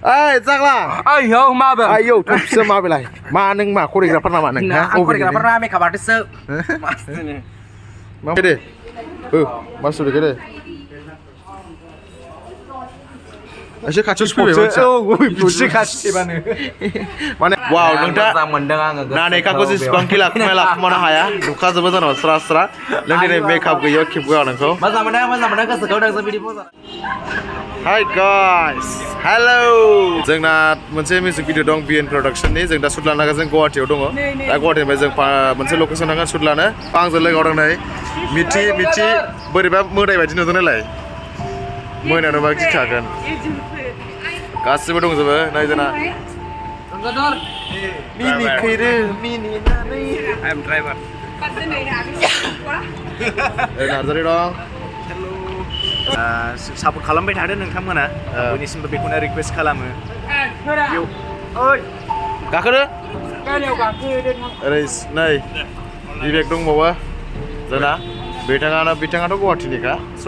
जाग्ला आयौ माबे आयौ थबसो माबेलाय मा नों मा करिग्राफार नामा नों आं करिग्राफार ना मेकआप आर्टिस्टसो मा दे मा सुरिके दे एसे खाथियाव फैबाय बिसे खाथिबानो माने वाव नोंथाङा मोजां मोनदों आङो नानेकाखौ जेसेबांखि लाखुमानो हाया नुखाजोबो जानांगौ स्रा स्रा नों दिनै मेकआप गैया खेबगोआ नोंखौ मोजां मोनदों गोसोखौ नोंजों बिदि मोजां हाय गाइस हेलौ जोंना मोनसे मिउजिक भिडिअ दं बिएन प्रडाक्शननि जों दा शुट लानो जों गुवाहाटियाव दङ दा गुवाहाटिनिफ्राय जों मोनसे लकेसन थांगोन शुट लानो आंजों लोगोआव दं नै मिथि बोरैबा मोदाय बायदि नुदों नालाय मोनायाव नुबा गिखागोन गासिबो दंजोबो नै जोंना मिनि खैरो मिनिनानै आइ एम ड्राइभार नार्जारि दं सापर्ट खालामबाय थादो नोंथांमोना बयनिसिमबो बेखौनो रिक्वेस्ट खालामो गाखोदो ओरै नै बिबेक दंबावो जोंना बिथाङाथ' गुवाहाटिनिखा स'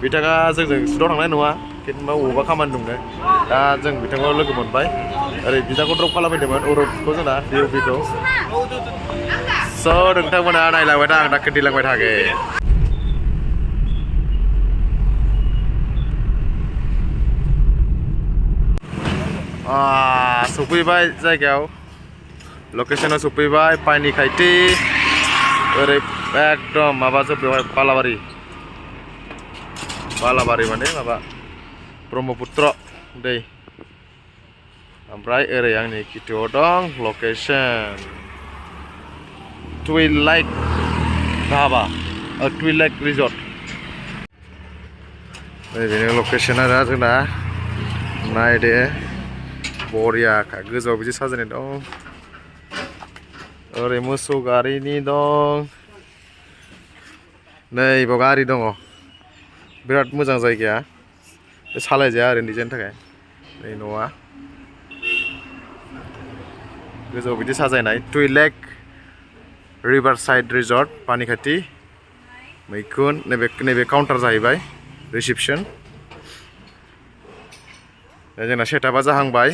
बिथाङा जोंजों शुटआव थांनाय नङा खिन्थु बबेबा खामानि दंनो दा जों बिथांखौ लोगो मोनबाय ओरै बिदाखौ ड्रप खालामफैदोंमोन अरबखौ जोंना डिअपिखौ स' नोंथांमोना नायलांबाय था आं दा खोन्थिलांबाय थागोन सफैबाय जायगायाव लकेसनाव सफैबाय पाइनि खायथि ओरै एकदम माबाजों बेवहाय बालाबारि माने माबा ब्रह्मपुत्र दै ओमफ्राय ओरै आंनि खिथुआव दं लकेसन टुइलाइट धाबा टुइलाइट रिजर्ट बेनो लकेसना दा जोंना नायदे बरियाखा गोजौआव बिदि साजायनाय दं ओरै मोसौ गारिनि दं नै बाव गारि दङ बिराद मोजां जायगाया सालायजाया आरो डिजाइननि थाखाय नै न'आ गोजौआव बिदि साजायनाय टुइलेक रिभार साइड रिजर्ट पानिखाथि मैखुन नैबे काउन्टार जाहैबाय रिसिपसन जोंना सेटआपा जाहांबाय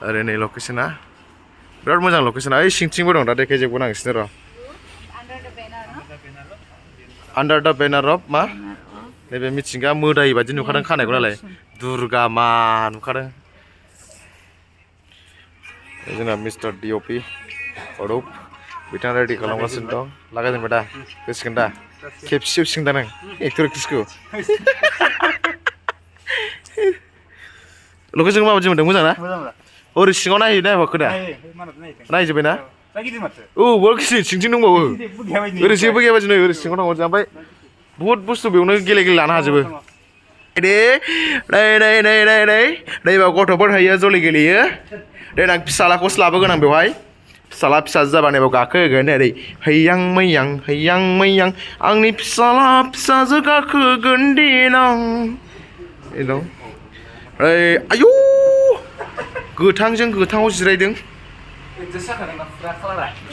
ओरै नै लकेसना बिराद मोजां लकेसना ओइ सिंथिंबो दं दा देखायजोबगोन आं नोंसिनो र' आन्डार दा बेनार अफ मा नैबे मिथिंगा मोदाय बायदि नुखादों खानायखौ नालाय दुर्गा मा नुखादों जोंना मिस्टार डिअपि अरुप बिथाङा रेडि खालामगासिनो दं लागायजेनबाय दा होसिगोन दा खेबसे होसिगोन दा नों एक्टर एक्ट्रिसखौ लकेसन माबायदि मोनदों मोजां ना ओरै सिङाव नायहैबाखो दा नायजोब्बाय ना औ बल गिदिर सिंथिं दंबावो ओरै जेबो गैया बायदि नै ओरै सिङाव थांबाय ओमफ्राय बुहुत बुस्थु बेयावनो गेले लानो हाजोबो नै बा गथ'फोर थायो जलि गेलेयो देनां फिसालाखौसो लाबोगोन आं बेवहाय फिसाला फिसाजो जाबा नैबाव गाखोहोगोन ओरै हैयां मैयां आंनि फिसाला फिसाजो गाखोगोन देनां दं ओइ आयौ गोथांजों गोथाङाव जिरायदों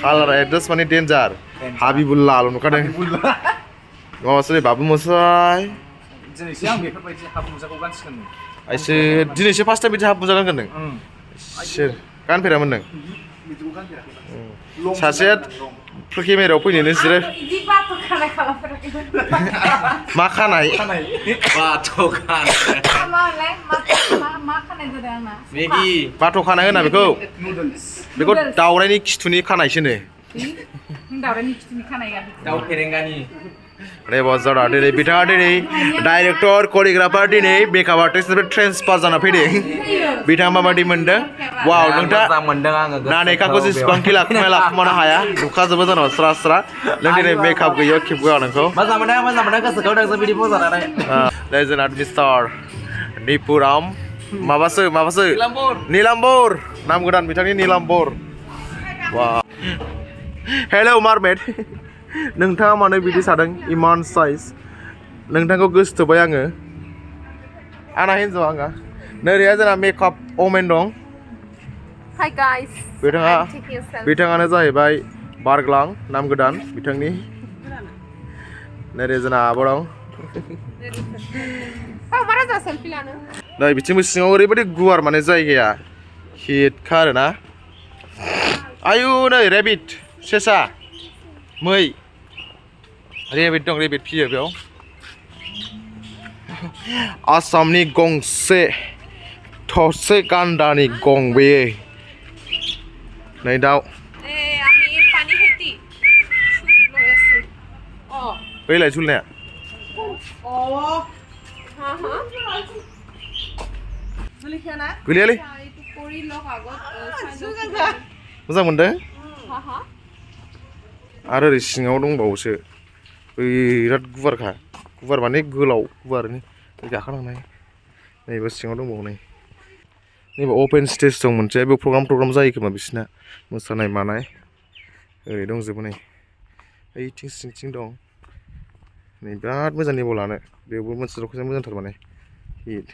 कालारा एडजास्ट माने डेन्जार हाबिबुल्लाल' नुखादों माबासो बाबु मोसाय दिनैसो आं बेफोरबायदि हाफ मुजाखौ गानसिगोन आइसो दिनैसो फार्स्ट टाइम बिदि हाफ मुजा गानगोन नों सोर गानफेरामोन नों सासेया केमेरायाव फैनोनो जिराय मा खानाय बाथ' खानाय होना बेखौ दावरायनि खिथुनि खानायसोनो दाउ फेरेंगानि रेबजरा दिनै बिथाङा दिनै डाइरेक्टर करियोग्राफार दिनै मेकआप आर्टिस्टनिफ्राय ट्रेन्सफार जाना फैदों बिथाङा माबायदि मोनदों वाव नोंथाङा मोजां मोनदों आङो नानेकाखौ जेसेबांखि लाखुमानो हाया नुखाजोबो जानांगौ स्रा स्रा नों दिनै मेकआप गैया खेबगोआ नोंखौ मोजां मोनदों गोसोखौ नोंजों बिदि मोजाङानो जोंना मिस्टार निपुराम माबासो नीलाम्बर नाम गोदान बिथांनि नीलाम्बर वाव हेलौ मारमेड नोंथाङा मानो बिदि सादों इमान साइज नोंथांखौ गोसोथोबाय आङो आंना हिन्जाव आंहा नोरैया जोंना मेकआप अमेन दं Hi guys. बिथाङानो जाहैबाय बारग्लां नाम गोदान बिथांनि नोरै जोंना आब' दं Oh, mana selfie lana? नै बिथिंबो सिङाव ओरैबायदि गुवार माने जायगाया हिटखा आरोना आयु नै रेबिट सेसा मै रेबिट दं रेबिट फियो बेयाव आसामनि गंसे थसे गान्दानि गं बेयो नै दाउ আমি পানি খেতি লৈ আছো बैलाय झुलनाया गैलियालै मोजां मोनदों आरो ओरै सिङाव दंबावोसो बिराद गुवारखा गुवार माने गोलाव गुवारनि गाखोलांनाय नैबे सिङाव दंबावो नैबे अपेन स्टेज दं मोनसे बेयाव प्रग्राम जायो खोमा बिसिना मोसानाय मानाय ओरै दंजोबो नै ओइथिं सिंथिं दं नै बिराद मोजां नेबाव लानो बेयावबो मोनसे लकेसन मोजांथार माने हिट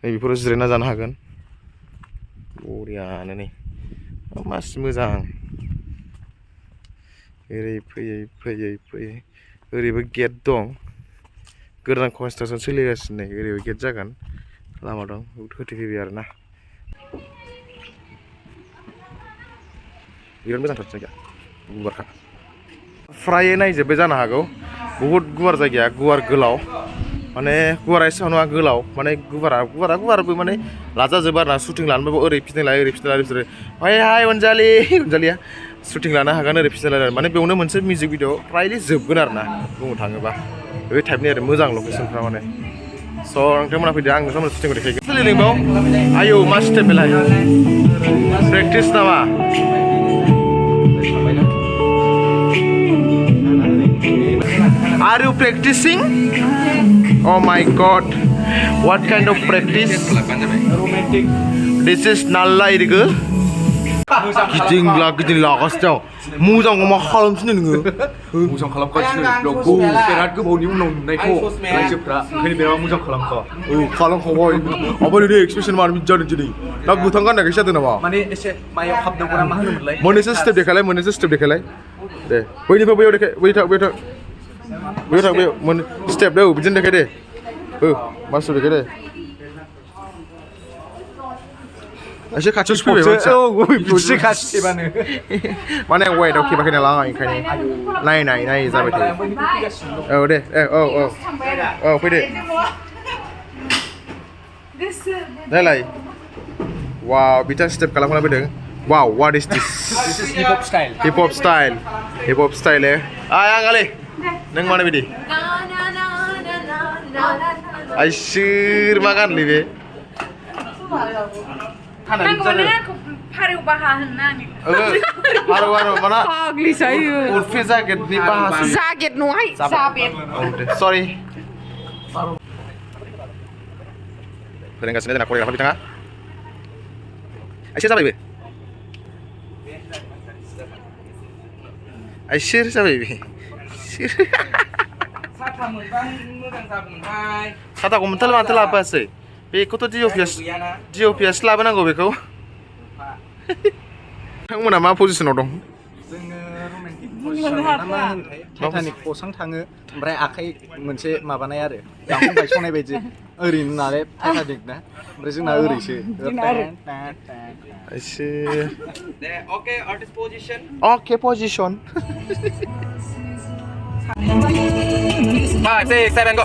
नै बेफोराव जिरायना जानो हागोन बरियानो नै मासि मोजां ओरै फैयै ओरैबो गेट दं गोदान कनस्ट्राक्सन सोलिगासिनो नै ओरैबो गेट जागोन लामा दं होथेफैबाय आरोना बिराद मोजांथार जायगा गुवारखा फ्राय नायजोब्बाय जानो हागौ बहुद गुवार जायगाया गुवार गोलाव माने गुवारा एसेबां नङा गोलाव माने गुवारबो माने लाजाजोबो आरोना शुटिं लानोबो ओरै फिदिंलाय ओरै फिदिंलाय बिसोरो हाय अनजालिया शुटिं लानो हागोन ओरै फिदिंलाय माने बेयावनो मोनसे मिउजिक भिडिअ फ्रायलि जोबगोन आरोना बुंनो थाङोबा बे टाइपनि आरो मोजां लकेसनफ्रा माने स' नोंथांमोना फैदो आं नोंथांमोन शुटिंखौ देखायगोन सोलिदों बाव आयौ मा स्टेप बेलाय प्रेक्टिस नामा Are you practicing? Oh my God! What kind of practice? Romantic. This is nalla irigo. गिदिंला गासिनो मोजां मा खालामफिनो नोङो मोजां खालामगासिनो ब्लगखौ बिराद गोबावनि उनाव नुनायखौ रायजोफ्रा ओंखायनो बिराद मोजां खालामखा खालामखाबाय ओमफ्राय नै एक्सप्रेसन मानो बिदि जादों दिनै दा गोथां गाननायखाय जादों नामा माने एसे मायाव हाबदोंमोन मा होनोमोनलाय मोननैसो स्टेप देखायलाय दे बैनिफ्राय बैयाव देखाय बैयाव स्टेप दे बिदिनो देखाय दे मास्टार देखाय दे एसे खाथियाव फैबाय बिदि खाथिबानो माने वाइटआव खेबाखै नालाय ओंखायनो नाय जाबाय थायो औ दे औ फैदो नायलाय वाव बिथा स्टेप खालामना फैदों वाव what is this hip hop style आंगाले नों मानो बिदि आइसोर मा गानलै बे फारौ बाहा होननानै फारौ माना फाग्लि जायो उर्फे जाकेटनि बाहासो जाकेट नङाहाय जाबेट सरि फोरोंगासिनो जोंना करिय'ग्राफार बिथाङा आइसोर जाबायबो आइसोर जाबाय बे साथाखौ माथो लाबोआसै बेखौथ' डिअपिएस लाबोनांगौ बेखौ नोंथांमोना मा पजिसनाव दं टाइटानिक पसां थाङो ओमफ्राय आखाइ मोनसे माबानाय आरो गांखं बायस'नाय बायदि ओरैनो नालाय टाइटानिक ना ओमफ्राय जोंना ओरैसो अके position 5, 6, 7, go.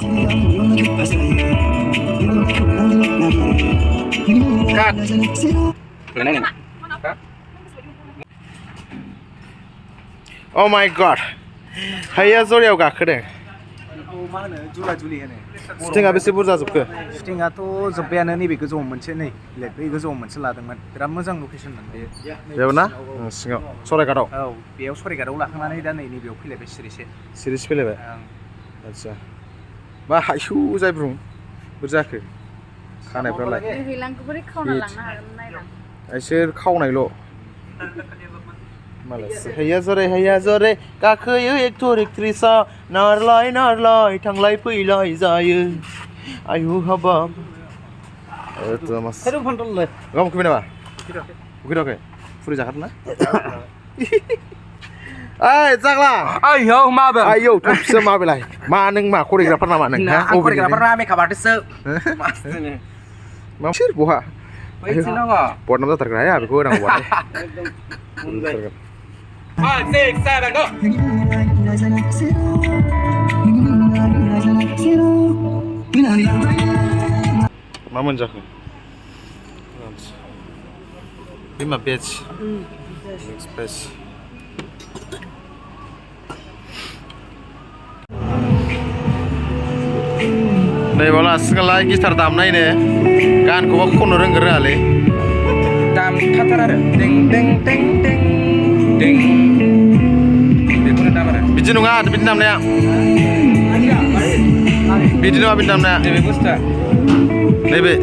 Cut. Oh my God. Hayya zoriयाव गाखोदों मा होनो जुला जुलि होनो शुटिंआ बेसे बुरजा जोबखो शुटिंआथ' जोब्बायानो नैबे गोजौआव मोनसे नै बै गोजौआव मोनसे लादोंमोन बिराद मोजां लकेसनमोन बेयाव ना सिङाव सराइघाटआव औ बेयाव सराइघाटआव लाखांनानै दा नै नैबेयाव फैलायबाय सिरिस फैलायबाय आदसा मा हायु जायब्रुं बोरै जाखो खानायफ्रालाय इसोर खावनायल' मालायसो हैया जरे गाखोयो एक्टर एक्ट्रिसा नारलाय थांलाय फैलाय जायो आयु हाबाब ओंखाम उखैबाय नामा उखैथ'वाखै फुरि जाखादों ना ओइ जाग्ला आयौ माबे आयौ थबसो माबेलाय मा नों मा करिय'ग्राफार नामा नों करिय'ग्राफार ना मेकआप आर्टिस्टसो मा सोर बहा बैसिनांगौ बद नाम जाथारगोन हाया बेखौ होनांगौ बद 5 6 7 go मा मोनजाखो बिमा बेच एक्सप्रेस नै बाला सिगांलाय गिटार दामनायनो गानखौबो खननो रोंगोन रोङालै दाम थाथार आरो टें टें टें टें टें बेखौनो दाम आरो बिदि नङा बिदि दामनाया बिदि नङा बिदि दामनाया नैबे बुस्थुआ नैबे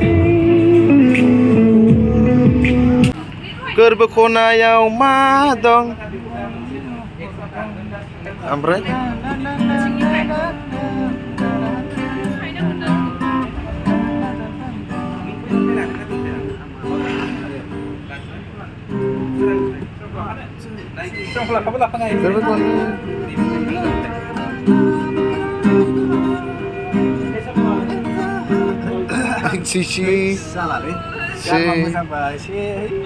गोरबो खनायाव मा दं ओमफ्राय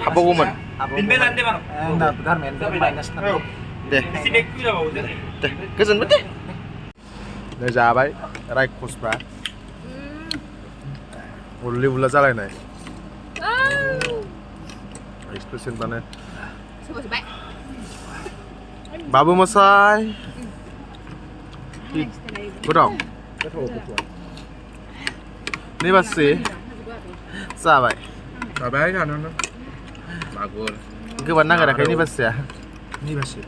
हाबावगौमोन दे गोजोनबाय दे जाबाय रायखसफ्रा उरलि उरला जालायनाय एक्सप्रेसन बानो बाबु मोसाय गोथाव निबासि जाबाय जाबाय जानानै मागुर गोबां नागिराखै निबासिया निबासि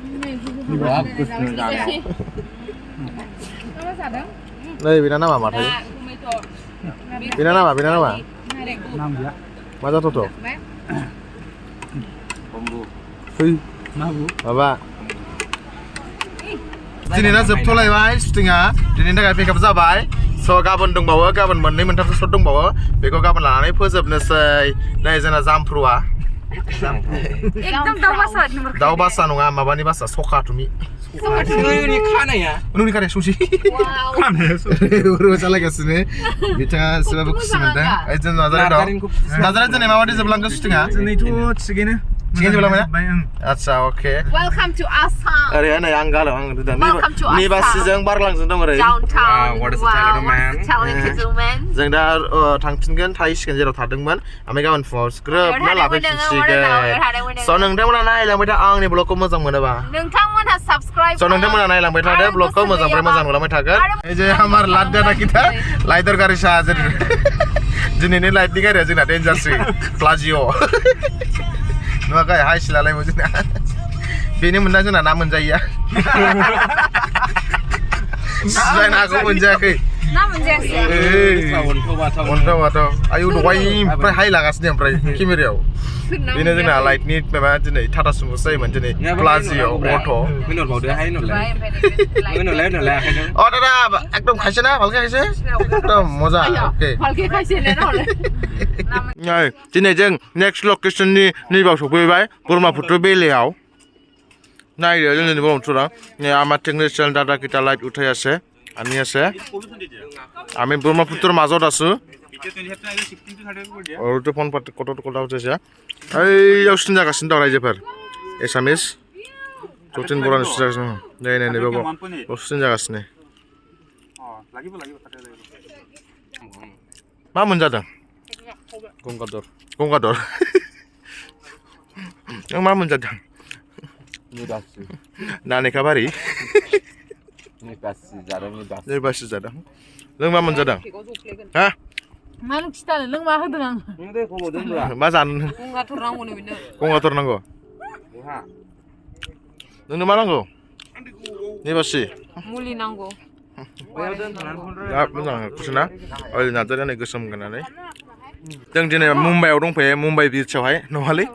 नै बेना नामा माथाय बेना नामा नाम गैया मा जाथावथाव फै माबा दिनैना जोबथ'लायबाय शुटिंआ दिनैनि थाखाय पिकआप जाबाय स' गाबोन दंबावो गाबोन मोननै मोनथामसो शट दंबावो बेखौ गाबोन लानानै फोजोबनोसै नै जोंना जामफ्रुआ दाउ बासा नङा माबानि बासा सखा तुमि नोंनि खानाया नोंनि खानाया सौसि खानाया जालायगासिनो बिथाङा एसेबाबो खुसि मोनदों जों नाजारि दिनै माबायदि जोबलांगोन शुटिंआ दिनैथ' थिगैनो जोबलांबाय आच्छा अके Welcome to Assam. ओरै नै आं गालो आं Welcome to Assam. निबासिजों बारलांजों दं ओरै Downtown. What is the talented man? जों दा थांफिनगोन थाहैसिगोन जेराव थादोंमोन ओमफ्राय गाबोन फुङाव ग्रोब ना लाफैफिनसिगोन स' नोंथांमोना नायलांबाय था आंनि ब्लगखौ मोजां मोनोबा नोंथांमोनहा subscribe स' नोंथांमोना नायलांबाय थादो ब्लगखौ मोजांनिफ्राय मोजां नुलांबाय थागोन এই যে আমার লাইট দাদা কিটা লাইটর গাড়ি সাহায্য दिनैनि लाइटनि गारिया जोंना डेन्जारसै प्लाजिअ नुवाखै हाइस लालायमोन जोंना बेनो मोनदा जोंना ना मोनजायैया जायना हागौ मोनजायाखै ना मोनजायासै अन्थाव आयु दहायनिफ्राय हाइ लागासिनो ओमफ्राय केमेरायाव बेनो जोंना लाइटनि माबा दिनै टाटा सुमो जायोमोन दिनै प्लाजिअ अट' अ दादा एकदम खायसे ना ভালকে खायसे एकदम मजा ओके ভালকে খাইছে নে নহলে दिनै जों नेक्स्ट लकेशननि नैबाव सफैबाय ब्रह्मपुत्र बेलेयाव नायदो जोंनि ब्रह्मपुत्रआ আমার টেকনিশিয়ান দাদা কিটা লাইট উঠাই আছে আনি আছে আমি ব্রহ্মপুত্ৰৰ মাজত আছো আৰু ফোন কথা উঠাইছে এইयाव सिन जागासिनो दं रायजोफोर एसामिस जतिन बरानि सिन जागासिनो नै नै नै बाबा सिन जागासिनो मा मोनजादों गंगादर नों मा मोनजादों नानेखा बारि निबासि जादों नों मा मोनजादों हा मा नों खिथानो नों मा होदों आं मा जानो गंगाथर नांगौ नो बिनो गंगाथर नांगौ नोंनो मा नांगौ निबासि मुलि नांगौ मोजां कुइसना ओरै नार्जारिया नै गोसोम गाननानै जों दिनै मुम्बाइआव दंफैयो मुम्बाइ बिचआवहाय नङालै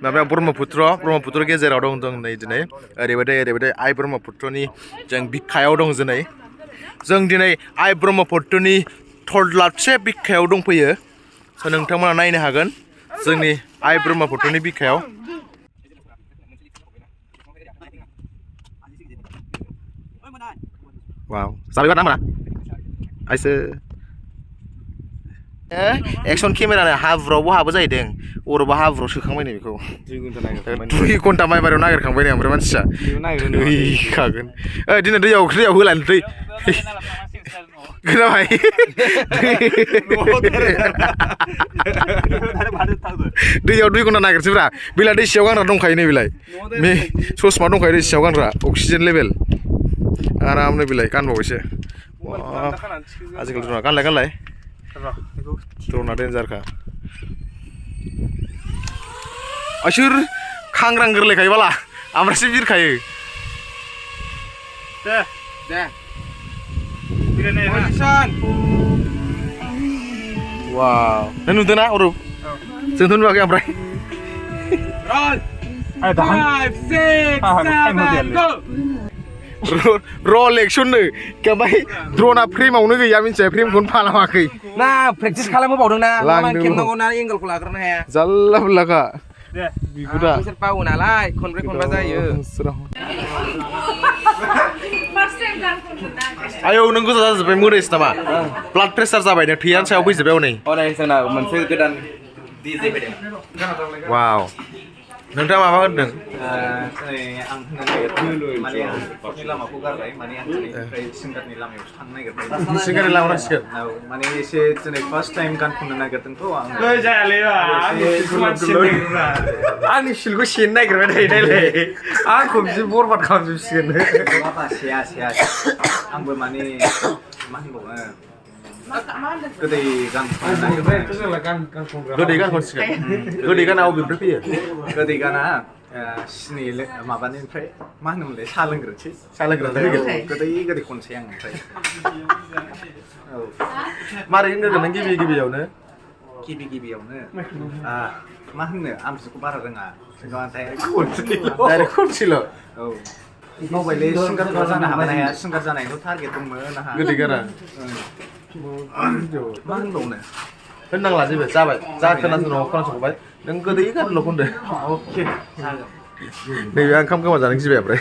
माबायाव ब्रह्मपुत्र गेजेराव दं जों नै दिनै ओरैबायदि आइ ब्रह्मपुत्रनि जों बिखायाव दं जों दिनै आइ ब्रह्मपुत्रनि थरलाबसे बिखायाव दंफैयो स' नोंथांमोना नायनो हागोन जोंनि आइ ब्रह्मपुत्रनि बिखायाव वाव जाबायबा नामा आइसो एक्सन केमेरानो हाब्रुआवबो हाबो जाहैदों अरबा हाब्रुआव सोखांबाय नै बेखौ 2 घन्टा माइबारियाव नागिरखांबाय नै ओमफ्राय मानसिया थैखागोन दिनै दैयाव होलानो दै खोनाबाय दैयाव 2 घन्टा नागिरसैब्रा बेला दै सियाव गानग्रा दंखायो नै बेलाय ससमा दंखायो दै सियाव गानग्रा अक्सिजेन लेभेल आरामनो बेलाय गानबावैसो आजिखालि गानलाय drone डेन्जारखा असोर खांग्रां गोरलैखायो बाला आमफ्रायसो बिरखायो दे वाव नों नुदोंना अरुप जोंथ' नुवाखै ओमफ्राय 5 6 7 go रल एक्सननो ओमफ्राय ड्र'ना फ्रेमावनो गैया मिन्थिया फ्रेमखौनो फालामाखै ना प्रेक्टिस खालामहोबावदों ना माबायदि खेबनांगौ ना एंगलखौ लाग्रोनो हाया जाल्ला बुल्लाखा बिखुदा बिसोर बावो नालाय खनब्रै खनबा जायो आयौ नों गोजा जाजोब्बाय मोदायसो नामा ब्लाड प्रेसार जाबाय नों थैयानो सायाव फैजोब्बाय हनै हनै जोंना मोनसे गोदान डिजे फैदों वाव नोंथाङा माबा होनदों आं होननो नागिरदों माने आं स्पर्टनि लामाखौ गारबाय माने आं दिनैनिफ्राय सिंगारनि लामायावसो थांनो नागिरबाय सिंगारनि लामायाव थांसिगोन माने एसे दिनै फार्स्ट टाइम गान खननो नागिरदोंथ' आं आंनि सिलखौ सेनो नागिरबाय थायो नायलाय आंखौ बिदि बरबाद खालामजोबसिगोन सेया आंबो माने मा होनबावनो गोदै गान गोदै गान खनसिगोन गोदै गाना अबेनिफ्राय फैयो गोदै गाना सिनि माबानिफ्राय मा होनोमोनलाय साहा लोंग्रोनोसै गोदै खनसै आं ओमफ्राय मारै होनदों नों गिबियावनो मा होनो आमसिखौ बारा रोङा डाइरेक्ट खनसेल' औ मावबायलै सिंगार जानो हागोन हाया सिंगार जानायनि टारगेट दंमोन आंहा गोदै गाना मा होनबावनो होननांला जेबो जाबाय जा खोनासंबाय खोनासंबाय नों गोदै गानल' खनदो अके नैबे ओंखाम गोमा जानो गिबाय ओमफ्राय